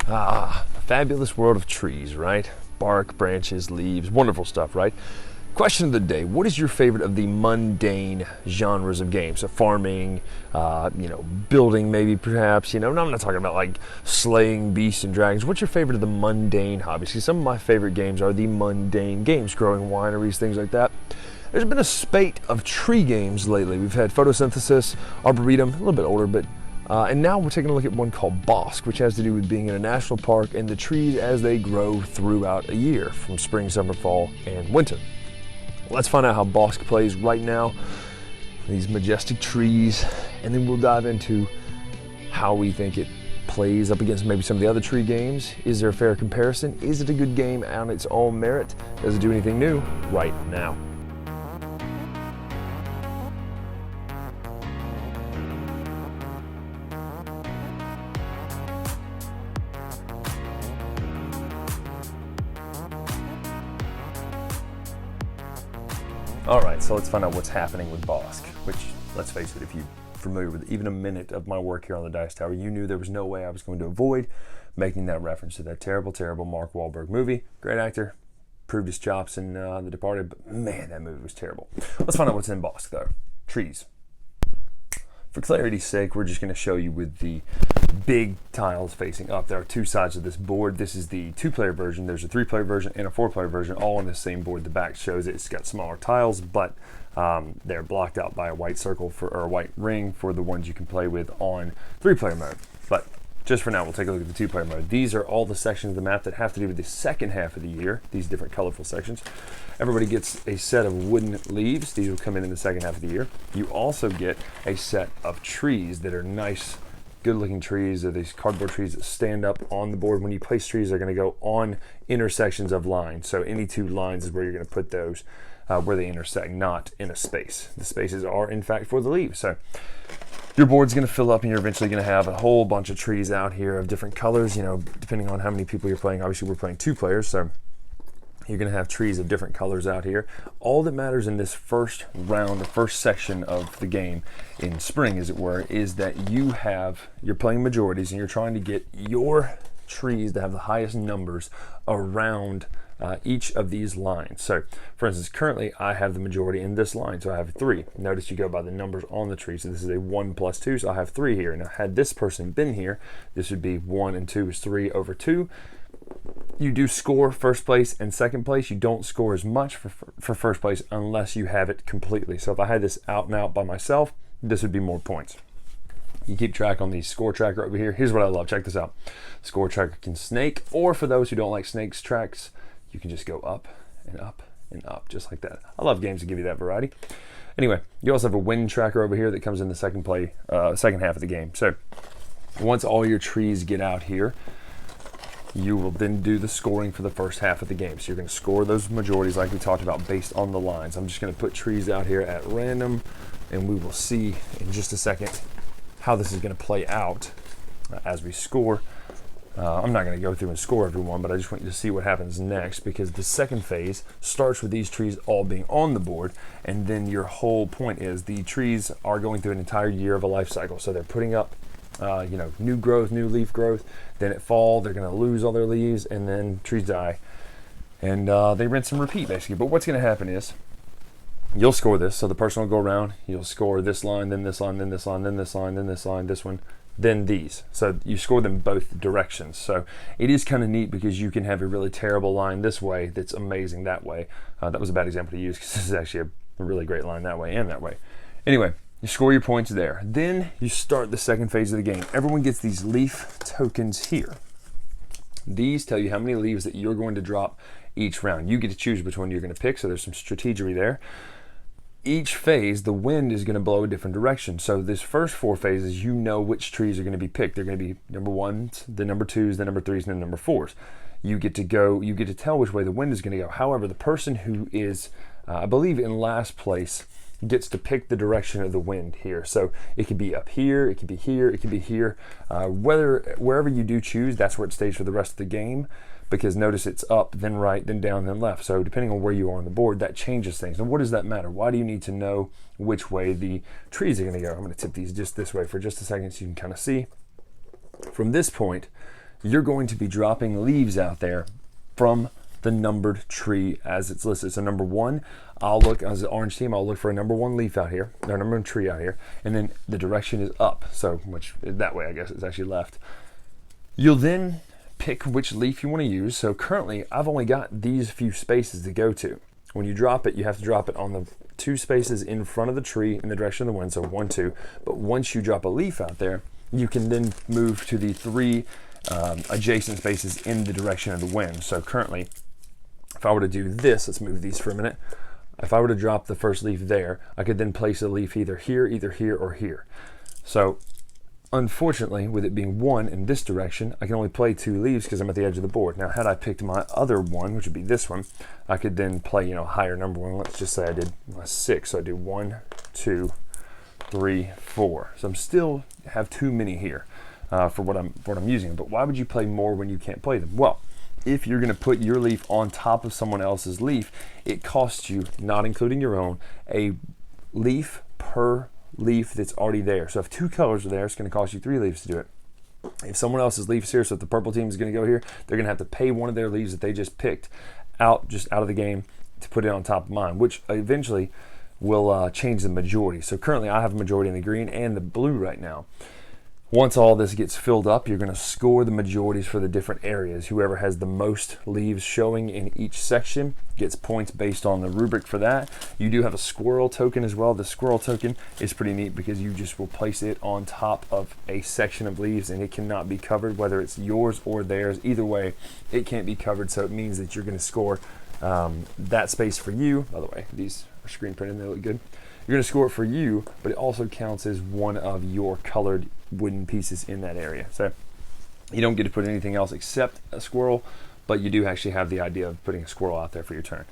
Ah, a fabulous world of trees, right? Bark, branches, leaves, wonderful stuff, right? Question of the day, what is your favorite of the mundane genres of games? So farming, building maybe perhaps, no, I'm not talking about like slaying beasts and dragons. What's your favorite of the mundane hobbies? See, some of my favorite games are the mundane games, growing wineries, things like that. There's been a spate of tree games lately. We've had photosynthesis, arboretum, a little bit older, but and now we're taking a look at one called Bosk, which has to do with being in a national park and the trees as they grow throughout a year, from spring, summer, fall, and winter. Let's find out how Bosk plays right now, these majestic trees, and then we'll dive into how we think it plays up against maybe some of the other tree games. Is there a fair comparison? Is it a good game on its own merit? Does it do anything new? Right now. Alright, so let's find out what's happening with Bosk, which, let's face it, if you're familiar with even a minute of my work here on the Dice Tower, you knew there was no way I was going to avoid making that reference to that terrible, terrible Mark Wahlberg movie. Great actor, proved his chops in The Departed, but man, that movie was terrible. Let's find out what's in Bosk, though. Trees. For clarity's sake, we're just going to show you with the big tiles facing up. There are two sides of this board. This is the 2-player version. There's a 3-player version and a 4-player version, all on the same board. The back shows it's got smaller tiles, but they're blocked out by a white circle or a white ring for the ones you can play with on 3-player mode. But just for now, we'll take a look at the 2-player mode. These are all the sections of the map that have to do with the second half of the year, these different colorful sections. Everybody gets a set of wooden leaves. These will come in the second half of the year. You also get a set of trees that are nice, good-looking trees. They're these cardboard trees that stand up on the board. When you place trees, they're going to go on intersections of lines. So any two lines is where you're going to put those, where they intersect, not in a space. The spaces are, in fact, for the leaves. So your board's going to fill up, and you're eventually going to have a whole bunch of trees out here of different colors, depending on how many people you're playing. Obviously, we're playing 2 players, so you're going to have trees of different colors out here. All that matters in this first round, the first section of the game in spring, as it were, is that you're playing majorities and you're trying to get your trees to have the highest numbers around each of these lines. So, for instance, currently I have the majority in this line, so I have 3. Notice you go by the numbers on the tree. So this is a 1 plus 2, so I have 3 here. Now, had this person been here, this would be 1 and 2 is 3 over 2. You do score first place and second place. You don't score as much for first place unless you have it completely. So if I had this out and out by myself, this would be more points. You keep track on the score tracker over here. Here's what I love. Check this out. Score tracker can snake, or for those who don't like snakes tracks, you can just go up and up and up, just like that. I love games that give you that variety. Anyway, you also have a wind tracker over here that comes in the second half of the game. So once all your trees get out here, you will then do the scoring for the first half of the game. So you're going to score those majorities like we talked about based on the lines. I'm just going to put trees out here at random, and we will see in just a second how this is going to play out as we score. I'm not going to go through and score everyone, but I just want you to see what happens next, because the second phase starts with these trees all being on the board, and then your whole point is the trees are going through an entire year of a life cycle. So they're putting up new growth, new leaf growth. Then at fall, they're going to lose all their leaves, and then trees die. And they rinse and repeat, basically. But what's going to happen is you'll score this. So the person will go around. You'll score this line, then this line, then this line, then this line, then this line, this one, then these. So you score them both directions. So it is kind of neat because you can have a really terrible line this way that's amazing that way. That was a bad example to use because this is actually a really great line that way and that way. Anyway, you score your points there. Then you start the second phase of the game. Everyone gets these leaf tokens here. These tell you how many leaves that you're going to drop each round. You get to choose which one you're going to pick, so there's some strategery there. Each phase, the wind is going to blow a different direction. So this first 4 phases, you know which trees are going to be picked. They're going to be number 1s, the number 2s, the number 3s, and the number 4s. You get to tell which way the wind is going to go. However, the person who is, I believe, in last place gets to pick the direction of the wind here. So it could be up here, it could be here, it could be here. Wherever you do choose, that's where it stays for the rest of the game, because notice it's up, then right, then down, then left. So depending on where you are on the board, that changes things. And what does that matter? Why do you need to know which way the trees are going to go? I'm going to tip these just this way for just a second so you can kind of see. From this point, you're going to be dropping leaves out there from the numbered tree as it's listed. So number 1, I'll look as an orange team, I'll look for a number 1 leaf out here, or number 1 tree out here, and then the direction is up. So which that way I guess it's actually left. You'll then pick which leaf you want to use. So currently I've only got these few spaces to go to. When you drop it, you have to drop it on the 2 spaces in front of the tree in the direction of the wind, so 1, 2. But once you drop a leaf out there, you can then move to the 3 adjacent spaces in the direction of the wind. So currently, if I were to do this, let's move these for a minute. If I were to drop the first leaf there, I could then place a leaf either here, or here. So unfortunately, with it being 1 in this direction, I can only play 2 leaves because I'm at the edge of the board. Now, had I picked my other one, which would be this one, I could then play, you know, higher number 1. Let's just say I did 6. So I do 1, 2, 3, 4. So I'm still have too many here for what I'm using. But why would you play more when you can't play them? Well, if you're going to put your leaf on top of someone else's leaf, it costs you, not including your own, a leaf per leaf that's already there. So if 2 colors are there, it's going to cost you 3 leaves to do it. If someone else's leaf is here, so if the purple team is going to go here, they're going to have to pay one of their leaves that they just picked out of the game to put it on top of mine, which eventually will change the majority. So currently I have a majority in the green and the blue right now. Once all this gets filled up, you're going to score the majorities for the different areas. Whoever has the most leaves showing in each section gets points based on the rubric for that. You do have a squirrel token as well. The squirrel token is pretty neat because you just will place it on top of a section of leaves and it cannot be covered, whether it's yours or theirs. Either way, it can't be covered, so it means that you're going to score that space for you. By the way, these are screen printed, they look good. You're going to score it for you, but it also counts as one of your colored wooden pieces in that area. So you don't get to put anything else except a squirrel, but you do actually have the idea of putting a squirrel out there for your turn.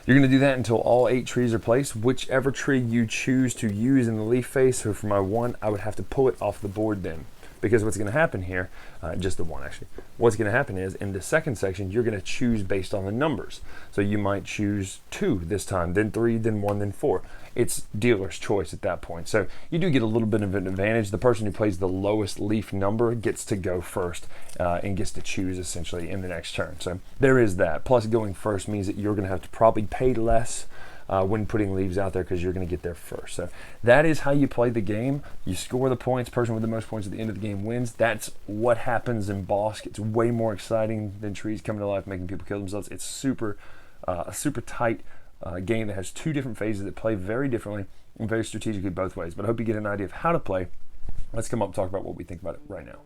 You're going to do that until all 8 trees are placed. Whichever tree you choose to use in the leaf phase, so for my 1, I would have to pull it off the board then. Because what's going to happen here, just the 1 actually, what's going to happen is in the second section, you're going to choose based on the numbers. So you might choose 2 this time, then 3, then 1, then 4. It's dealer's choice at that point. So you do get a little bit of an advantage. The person who plays the lowest leaf number gets to go first and gets to choose essentially in the next turn. So there is that. Plus going first means that you're going to have to probably pay less when putting leaves out there because you're going to get there first. So that is how you play the game. You score the points. Person with the most points at the end of the game wins. That's what happens in Bosk. It's way more exciting than trees coming to life, making people kill themselves. It's a super tight game that has 2 different phases that play very differently and very strategically both ways. But I hope you get an idea of how to play. Let's come up and talk about what we think about it right now.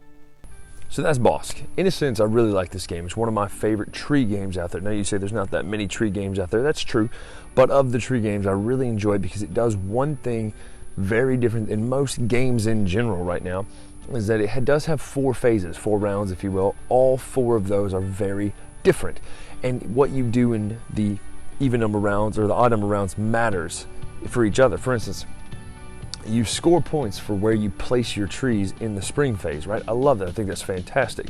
So that's Bosk. In a sense, I really like this game. It's one of my favorite tree games out there. Now you say there's not that many tree games out there. That's true. But of the tree games, I really enjoy it because it does one thing very different than most games in general right now, is that it does have 4 phases, 4 rounds, if you will. All 4 of those are very different. And what you do in the even number rounds or the odd number rounds matters for each other. For instance, you score points for where you place your trees in the spring phase, right? I love that. I think that's fantastic.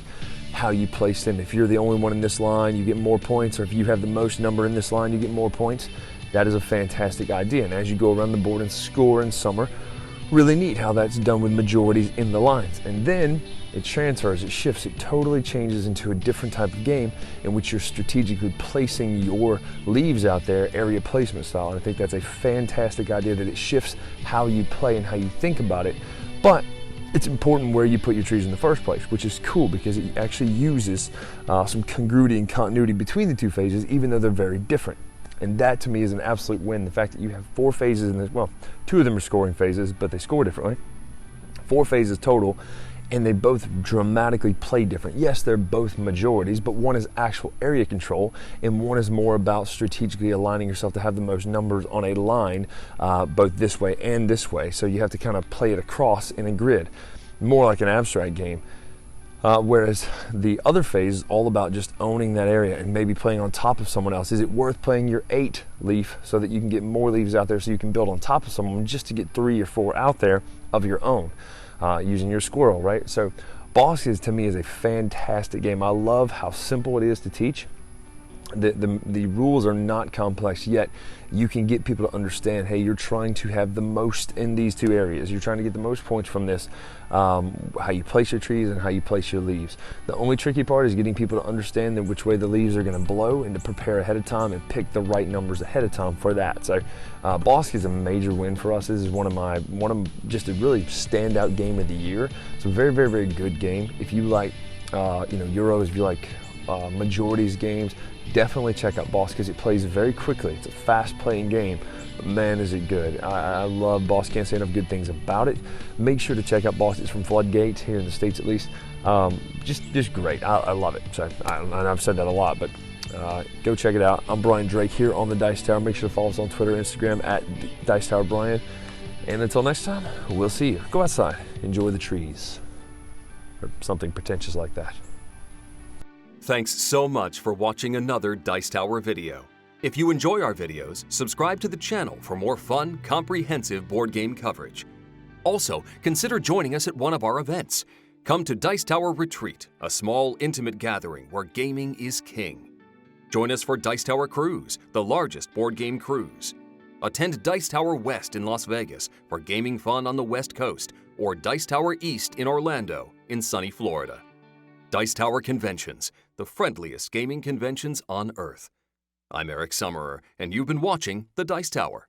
How you place them. If you're the only one in this line, you get more points, or if you have the most number in this line, you get more points. That is a fantastic idea. And as you go around the board and score in summer, really neat how that's done with majorities in the lines. And then it transfers, it shifts, it totally changes into a different type of game in which you're strategically placing your leaves out there, area placement style. And I think that's a fantastic idea, that it shifts how you play and how you think about it. But it's important where you put your trees in the first place, which is cool because it actually uses some congruity and continuity between the 2 phases, even though they're very different. And that to me is an absolute win. The fact that you have 4 phases in this, well, 2 of them are scoring phases, but they score differently. 4 phases total, and they both dramatically play different. Yes, they're both majorities, but one is actual area control, and one is more about strategically aligning yourself to have the most numbers on a line, both this way and this way. So you have to kind of play it across in a grid, more like an abstract game. Whereas the other phase is all about just owning that area and maybe playing on top of someone else. Is it worth playing your 8 leaf so that you can get more leaves out there so you can build on top of someone just to get 3 or 4 out there of your own using your squirrel, right? So Bosk to me is a fantastic game. I love how simple it is to teach. The rules are not complex, yet you can get people to understand, hey, you're trying to have the most in these two areas. You're trying to get the most points from this, how you place your trees and how you place your leaves. The only tricky part is getting people to understand that which way the leaves are going to blow and to prepare ahead of time and pick the right numbers ahead of time for that. So Bosk is a major win for us. This is one of just a really standout game of the year. It's a very, very, very good game. If you like Euros, if you like majorities games, definitely check out Bosk because it plays very quickly. It's a fast playing game, but man is it good. I love Bosk, can't say enough good things about it. Make sure to check out Bosk. It's from Floodgate, here in the States at least. Just great. I love it. So I've said that a lot, but go check it out. I'm Bryan Drake here on the Dice Tower. Make sure to follow us on Twitter, Instagram at Dice Tower Bryan. And until next time, we'll see you. Go outside, enjoy the trees, or something pretentious like that. Thanks so much for watching another Dice Tower video. If you enjoy our videos, subscribe to the channel for more fun, comprehensive board game coverage. Also, consider joining us at one of our events. Come to Dice Tower Retreat, a small, intimate gathering where gaming is king. Join us for Dice Tower Cruise, the largest board game cruise. Attend Dice Tower West in Las Vegas for gaming fun on the West Coast, or Dice Tower East in Orlando in sunny Florida. Dice Tower Conventions, the friendliest gaming conventions on Earth. I'm Eric Summerer, and you've been watching The Dice Tower.